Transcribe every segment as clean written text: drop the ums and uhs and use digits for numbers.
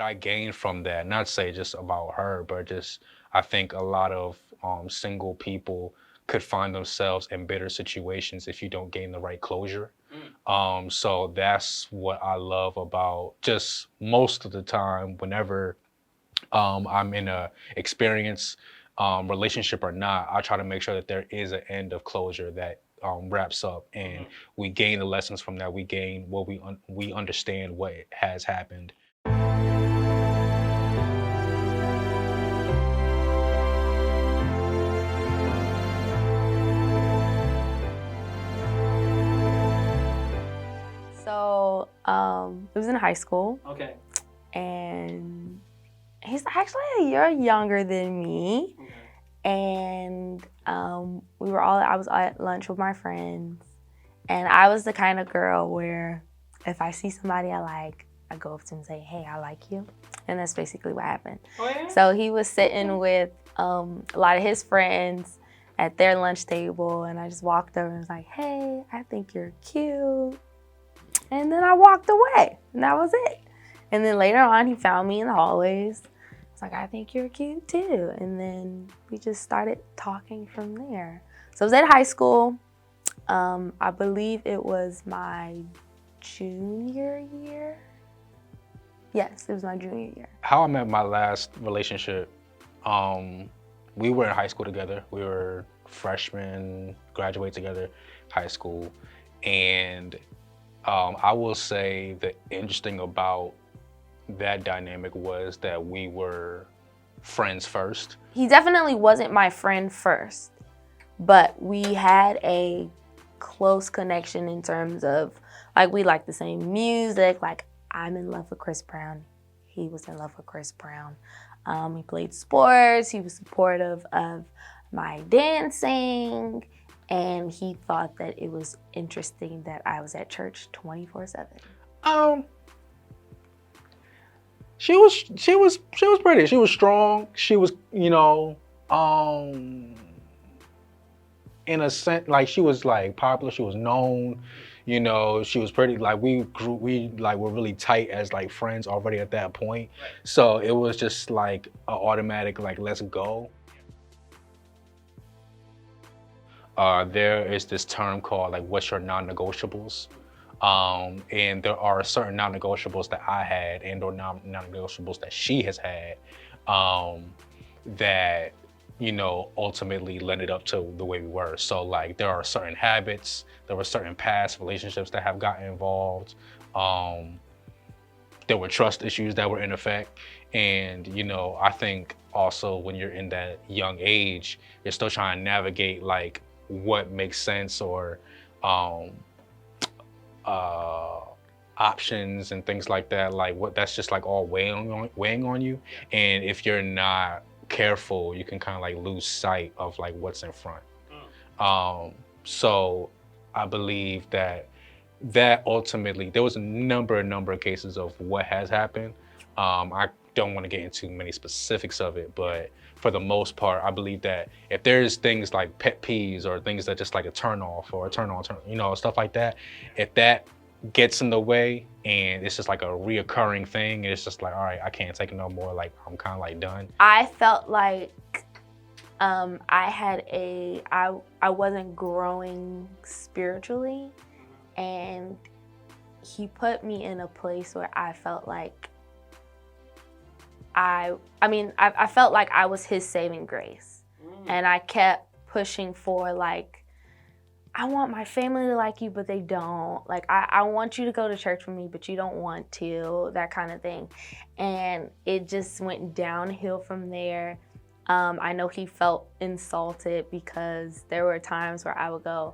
I gained from that, not say just about her, but just I think a lot of single people could find themselves in bitter situations if you don't gain the right closure. So that's what I love about just most of the time, whenever I'm in a experience, relationship or not, I try to make sure that there is an end of closure that wraps up, and we gain the lessons from that. We gain what we understand what has happened. So, it was in high school. Okay. And he's actually a year younger than me. Okay. And I was at lunch with my friends. And I was the kind of girl where if I see somebody I like, I go up to him and say, hey, I like you. And that's basically what happened. Oh, yeah? So he was sitting with a lot of his friends at their lunch table. And I just walked over and was like, hey, I think you're cute. And then I walked away, and that was it. And then later on, he found me in the hallways. It's like, I think you're cute too. And then we just started talking from there. So I was at high school. I believe it was my junior year. Yes, it was my junior year. How I met my last relationship, we were in high school together. We were freshmen, graduate together, high school. And I will say the interesting about that dynamic was that we were friends first. He definitely wasn't my friend first, but we had a close connection in terms of, like, we liked the same music. Like, I'm in love with Chris Brown. He was in love with Chris Brown. He played sports. He was supportive of my dancing. And he thought that it was interesting that I was at church 24/7. She was pretty. She was strong. She was, in a sense, like, she was like popular. She was known. She was pretty. Like, we were really tight as like friends already at that point. So it was just like an automatic, like, let's go. There is this term called, like, what's your non-negotiables? And there are certain non-negotiables that I had and or non-negotiables that she has had, that, ultimately lended up to the way we were. So, like, there are certain habits, there were certain past relationships that have gotten involved. There were trust issues that were in effect. And, I think also when you're in that young age, you're still trying to navigate, like, what makes sense, or options and things like that. Like, what that's just like all weighing on you. And if you're not careful, you can kind of like lose sight of like what's in front. So I believe that ultimately there was a number of cases of what has happened. I don't want to get into many specifics of it, but for the most part, I believe that if there's things like pet peeves or things that just like a turn off or a turn on, stuff like that, if that gets in the way and it's just like a reoccurring thing, it's just like, all right, I can't take it no more. Like, I'm kind of like done. I felt like I wasn't growing spiritually, and he put me in a place where I felt like I felt like I was his saving grace. And I kept pushing for, like, I want my family to like you, but they don't. Like, I want you to go to church with me, but you don't want to, that kind of thing. And it just went downhill from there. I know he felt insulted because there were times where I would go,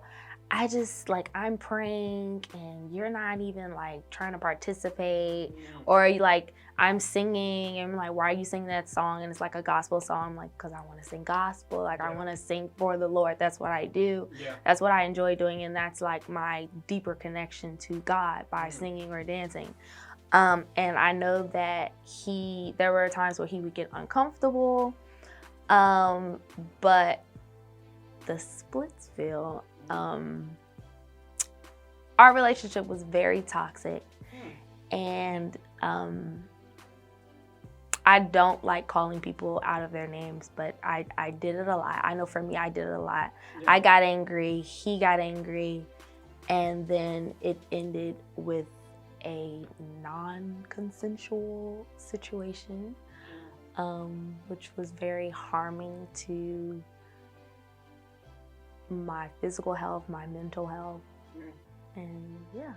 I'm praying and you're not even like trying to participate, or like I'm singing and I'm like, why are you singing that song? And it's like a gospel song. I'm like, because I want to sing gospel. Like, I want to sing for the Lord. That's what I do. That's what I enjoy doing. And that's like my deeper connection to God by singing or dancing. And I know that there were times where he would get uncomfortable. But the Splitsville, our relationship was very toxic, and I don't like calling people out of their names, but I did it a lot. I know for me, I did it a lot. Yeah. I got angry, he got angry, and then it ended with a non-consensual situation, which was very harming to my physical health, my mental health, and yeah.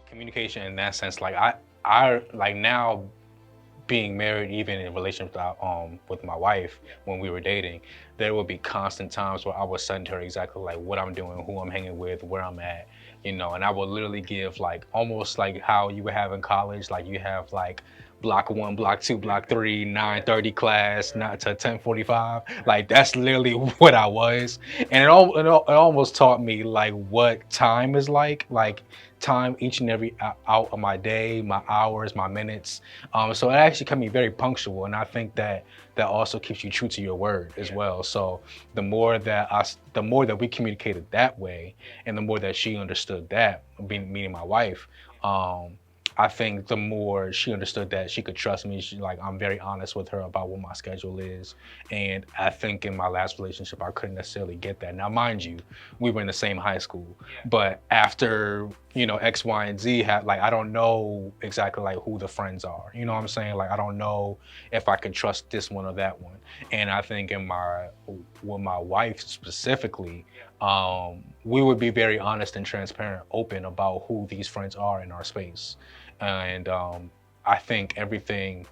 Communication in that sense, like I like now being married, even in a relationship with my wife, when we were dating, there would be constant times where I would send her exactly like what I'm doing, who I'm hanging with, where I'm at, you know, and I would literally give like almost like how you would have in college, like you have like block 1, block 2, block 3, 9:30 class, not to 10:45. Like that's literally what I was, and it almost taught me like what time is like time each and every out of my day, my hours, my minutes. So it actually can be very punctual, and I think that also keeps you true to your word as well. So the more that we communicated that way, and the more that she understood that, meaning my wife, I think the more she understood that she could trust me. I'm very honest with her about what my schedule is. And I think in my last relationship, I couldn't necessarily get that. Now, mind you, we were in the same high school, but after, you know, X, Y, and Z, I don't know exactly like who the friends are. You know what I'm saying? Like, I don't know if I can trust this one or that one. And I think with my wife specifically, we would be very honest and transparent, open about who these friends are in our space. And I think everything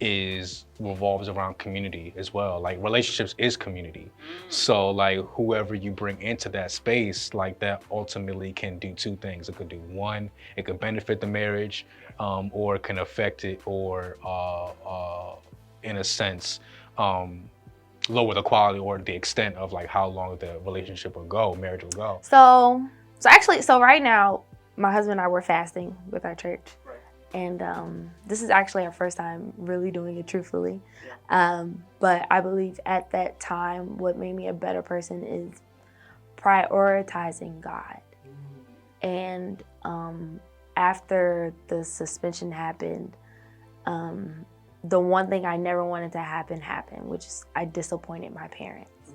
revolves around community as well. Like relationships is community. So like whoever you bring into that space, like that ultimately can do two things. It could do one, it could benefit the marriage, or it can affect it, or in a sense, lower the quality or the extent of like how long the relationship will go, marriage will go. So right now, my husband and I were fasting with our church. Right. And this is actually our first time really doing it truthfully. Yeah. But I believe at that time, what made me a better person is prioritizing God. And after the suspension happened, the one thing I never wanted to happen happened, which is I disappointed my parents.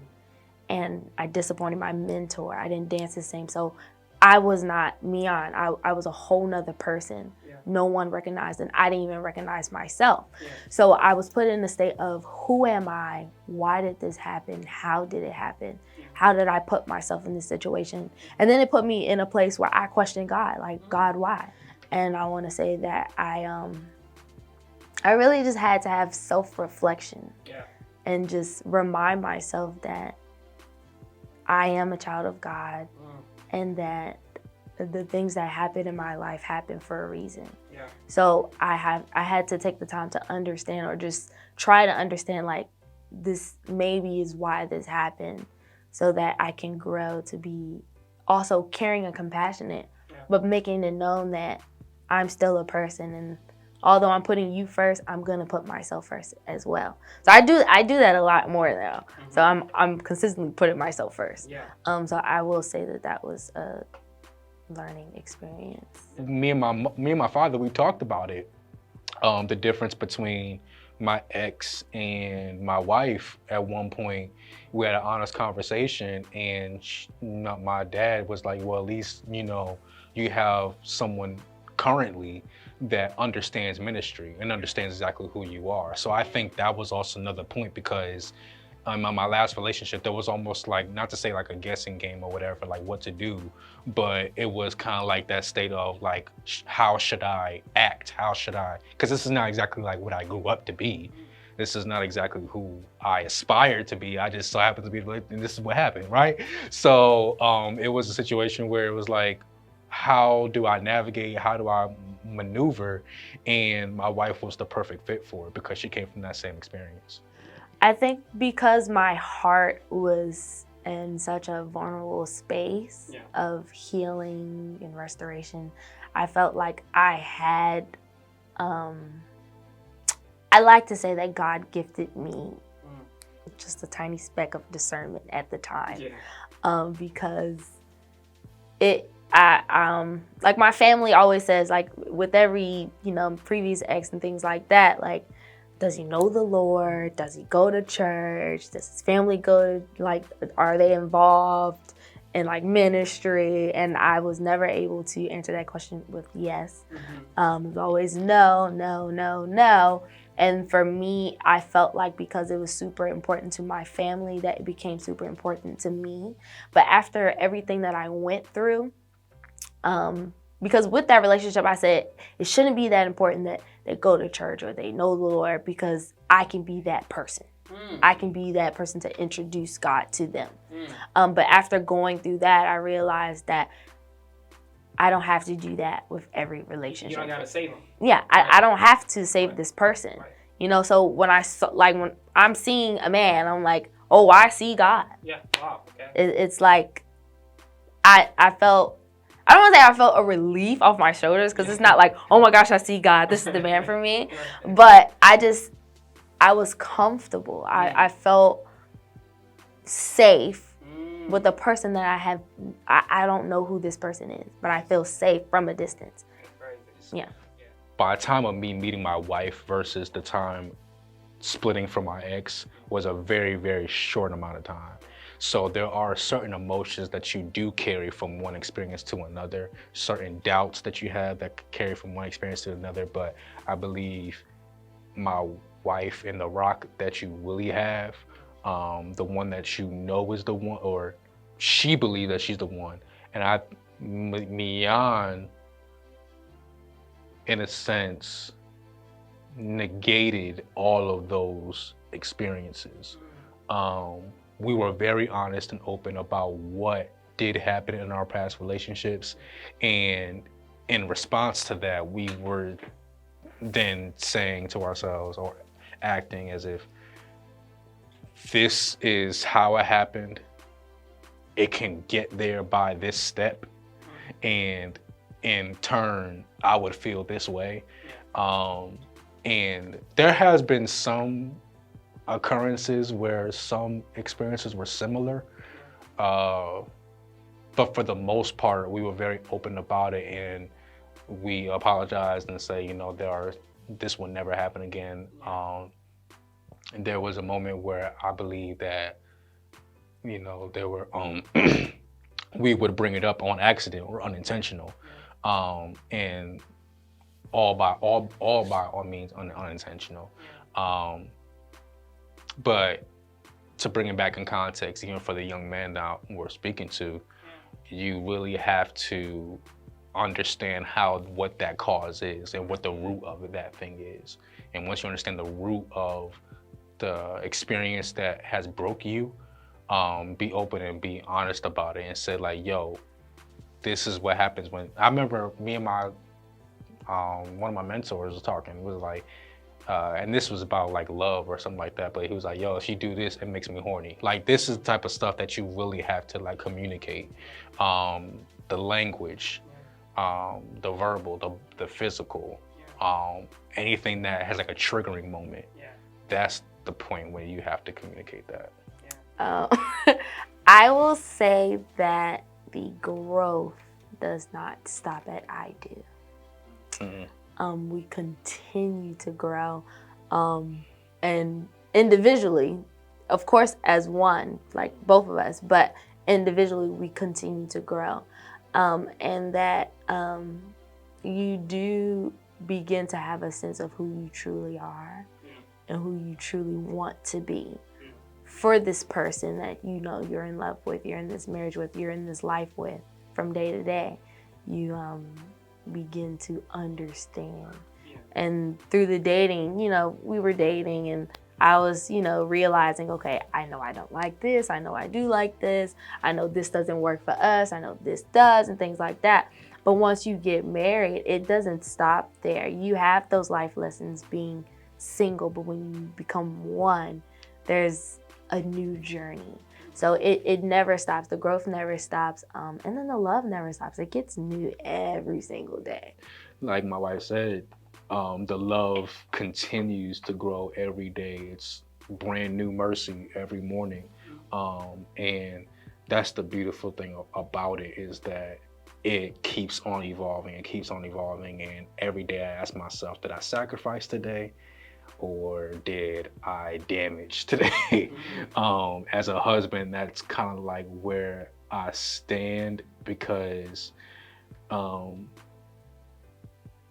And I disappointed my mentor. I didn't dance the same. So I was not Milan. I was a whole nother person. Yeah. No one recognized, and I didn't even recognize myself. Yeah. So I was put in a state of who am I? Why did this happen? How did it happen? Yeah. How did I put myself in this situation? And then it put me in a place where I questioned God, like, God, why? And I want to say that I really just had to have self-reflection. Yeah. And just remind myself that I am a child of God. And that the things that happen in my life happen for a reason. Yeah. So I had to take the time to understand, or just try to understand, like, this maybe is why this happened, so that I can grow to be also caring and compassionate, but making it known that I'm still a person, and although I'm putting you first, I'm gonna put myself first as well. So I do that a lot more now. Mm-hmm. So I'm consistently putting myself first. Yeah. So I will say that was a learning experience. Me and my father, we talked about it. The difference between my ex and my wife. At one point, we had an honest conversation, and my dad was like, "Well, at least you have someone currently that understands ministry and understands exactly who you are." So I think that was also another point, because in my last relationship, there was almost like, not to say like a guessing game or whatever, like what to do, but it was kind of like that state of like, how should I act? How should I? Because this is not exactly like what I grew up to be. This is not exactly who I aspired to be. I just so happened to be, and this is what happened, right? So it was a situation where it was like, how do I navigate? How do I maneuver? And my wife was the perfect fit for it, because she came from that same experience. I think because my heart was in such a vulnerable space of healing and restoration, I felt like I had, I like to say that God gifted me just a tiny speck of discernment at the time, because like my family always says, like with every, you know, previous ex and things like that, like, does he know the Lord? Does he go to church? Does his family go to, like, are they involved in like ministry? And I was never able to answer that question with yes. It was always no, no, no, no. And for me, I felt like because it was super important to my family that it became super important to me. But after everything that I went through, because with that relationship, I said it shouldn't be that important that they go to church or they know the Lord, because I can be that person. I can be that person to introduce God to them. But after going through that, I realized that I don't have to do that with every relationship. You don't gotta save them. Yeah, I don't have to save this person. Right. You know, so when when I'm seeing a man, I'm like, oh, I see God. Yeah. Wow. Okay. It's like I felt. I don't want to say I felt a relief off my shoulders, because it's not like, oh my gosh, I see God, this is the man for me. But I was comfortable. I felt safe with the person that I have. I don't know who this person is, but I feel safe from a distance. Yeah. By the time of me meeting my wife versus the time splitting from my ex was a very, very short amount of time. So there are certain emotions that you do carry from one experience to another, certain doubts that you have that carry from one experience to another. But I believe my wife and the rock that you really have, the one that you know is the one, or she believes that she's the one. And Milan, in a sense, negated all of those experiences. We were very honest and open about what did happen in our past relationships. And in response to that, we were then saying to ourselves, or acting as if this is how it happened. It can get there by this step. And in turn, I would feel this way. And there has been some occurrences where some experiences were similar, but for the most part, we were very open about it, and we apologized and say, you know, this will never happen again. And there was a moment where I believe that, you know, there were we would bring it up on accident or unintentional, and all by means unintentional. But to bring it back in context, even for the young man that we're speaking to, you really have to understand what that cause is and what the root of that thing is. And once you understand the root of the experience that has broke you, be open and be honest about it and say like, yo, this is what happens when. I remember me and my one of my mentors was talking, was like, and this was about like love or something like that, but he was like, yo, if you do this, it makes me horny. Like, this is the type of stuff that you really have to like communicate. The language, the verbal, the physical, anything that has like a triggering moment. That's the point where you have to communicate that. I will say that the growth does not stop at I do. We continue to grow, and individually, of course, as one, like both of us, but individually we continue to grow, and that you do begin to have a sense of who you truly are and who you truly want to be for this person that you know you're in love with, you're in this marriage with, you're in this life with from day to day. You begin to understand. And through the dating, you know, we were dating and I was, you know, realizing, okay, I know I don't like this. I know I do like this. I know this doesn't work for us. I know this does, and things like that. But once you get married, it doesn't stop there. You have those life lessons being single, but when you become one, there's a new journey. So it never stops. The growth never stops. And then the love never stops. It gets new every single day. Like my wife said, the love continues to grow every day. It's brand new mercy every morning. And that's the beautiful thing about it, is that it keeps on evolving and keeps on evolving. And every day I ask myself, did I sacrifice today? Or did I damage today? As a husband, that's kind of like where I stand, because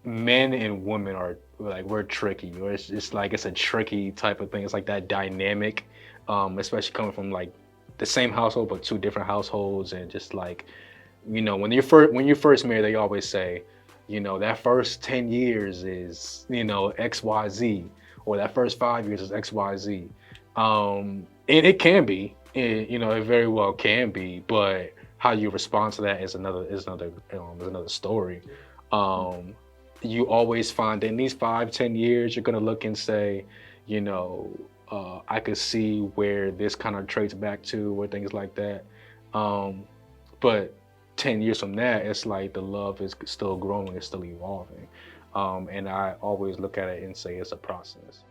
men and women are like, we're tricky, or it's like it's a tricky type of thing. It's like that dynamic, especially coming from like the same household but two different households. And just like, when you're first married, they always say, that first 10 years is XYZ, or that first 5 years is XYZ. And it can be, it very well can be, but how you respond to that is another story. You always find in these 5-10 years, you're gonna look and say, I could see where this kind of traces back to, or things like that. But 10 years from that, it's like the love is still growing, it's still evolving. And I always look at it and say it's a process.